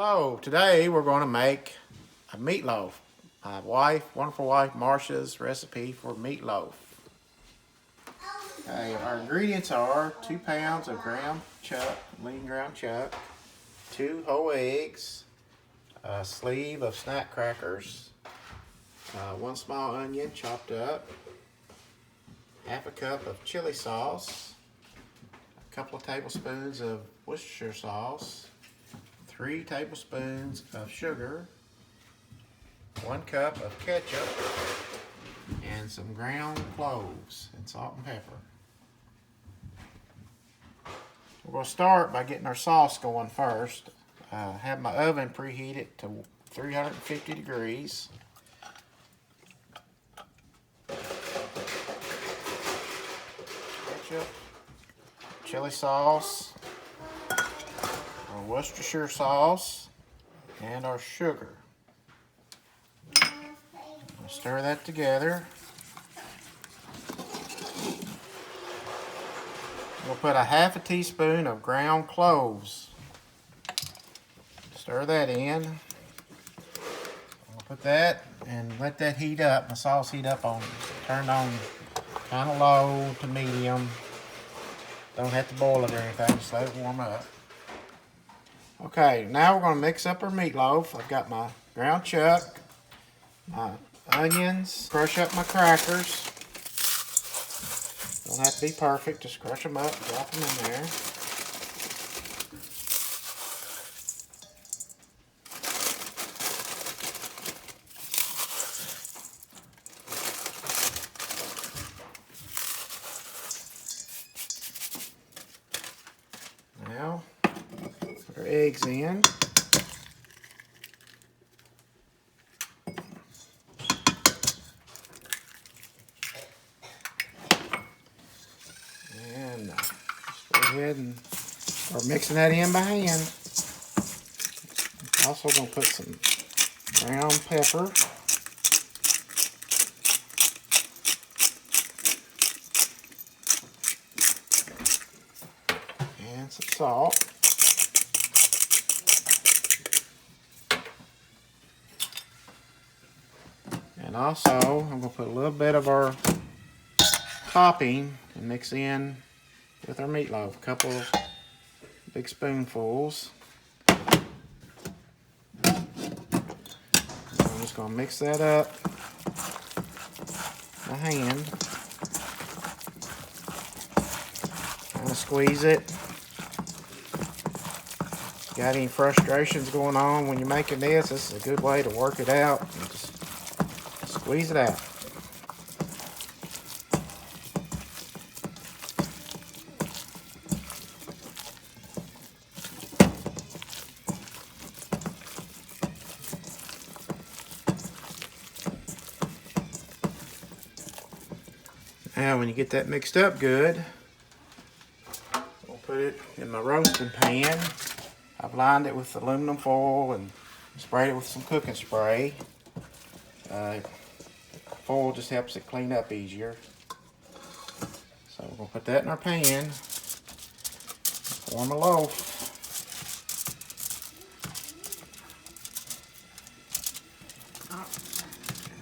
Hello, today we're going to make a meatloaf. My wonderful wife Marsha's recipe for meatloaf. Okay, our ingredients are 2 pounds of lean ground chuck, 2 whole eggs, a sleeve of snack crackers, 1 small onion chopped up, half a cup of chili sauce, a couple of tablespoons of Worcestershire sauce, 3 tablespoons of sugar, 1 cup of ketchup, and some ground cloves and salt and pepper. We're going to start by getting our sauce going first. Have my oven preheated to 350 degrees. Ketchup, chili sauce, our Worcestershire sauce, and our sugar. We'll stir that together. We'll put a half a teaspoon of ground cloves. Stir that in. I'll put that and let that heat up. My sauce heat up turned on kind of low to medium. Don't have to boil it or anything, just let it warm up. Okay, now we're going to mix up our meatloaf. I've got my ground chuck, my onions, crush up my crackers. Don't have to be perfect, just crush them up, drop them in there. Now, put our eggs in. And just go ahead and start mixing that in by hand. Also going to put some ground pepper. And some salt. And also, I'm going to put a little bit of our topping and mix in with our meatloaf. A couple of big spoonfuls. I'm just going to mix that up by hand. Kind of squeeze it. Got any frustrations going on when you're making this is a good way to work it out. And just squeeze it out. Now when you get that mixed up good, I'll put it in my roasting pan. I've lined it with aluminum foil and sprayed it with some cooking spray. Foil just helps it clean up easier. So we're going to put that in our pan, form a loaf.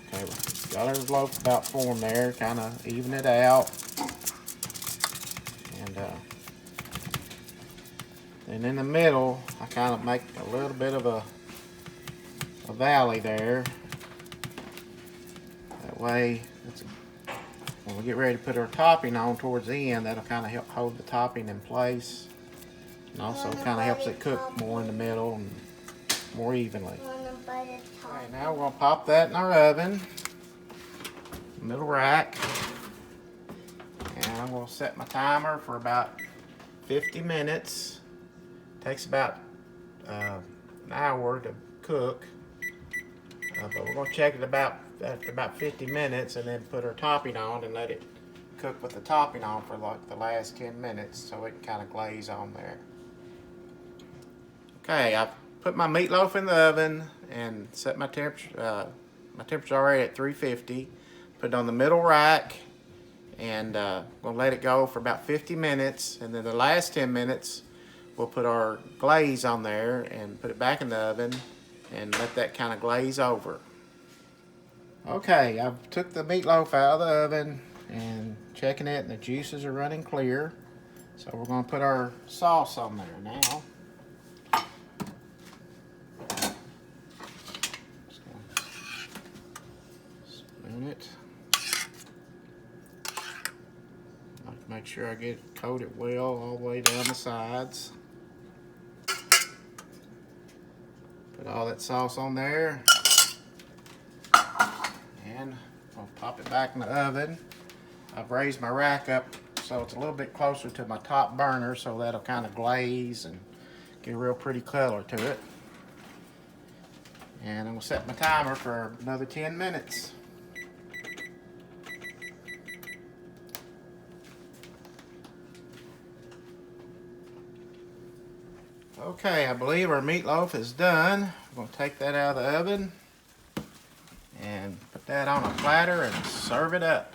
Okay, we got our loaf about formed there, kind of even it out. And in the middle, I kind of make a little bit of a valley there. That way, when we get ready to put our topping on towards the end, that'll kind of help hold the topping in place. And also kind of helps it cook more in the middle and more evenly. Alright, now we're going to pop that in our oven. Middle rack. And I'm going to set my timer for about 50 minutes. Takes about an hour to cook, but we're going to check it after about 50 minutes and then put our topping on and let it cook with the topping on for like the last 10 minutes so it can kind of glaze on there. Okay, I've put my meatloaf in the oven and set my temperature. My temperature's already at 350. Put it on the middle rack and we'll let it go for about 50 minutes, and then the last 10 minutes we'll put our glaze on there and put it back in the oven and let that kind of glaze over. Okay, I've took the meatloaf out of the oven and checking it, and the juices are running clear. So we're going to put our sauce on there now. Just going to spoon it. Make sure I get it coated well all the way down the sides. Put all that sauce on there. And I'll pop it back in the oven. I've raised my rack up so it's a little bit closer to my top burner, so that'll kind of glaze and get a real pretty color to it. And I'm going to set my timer for another 10 minutes. Okay, I believe our meatloaf is done. I'm going to take that out of the oven and put that on a platter and serve it up.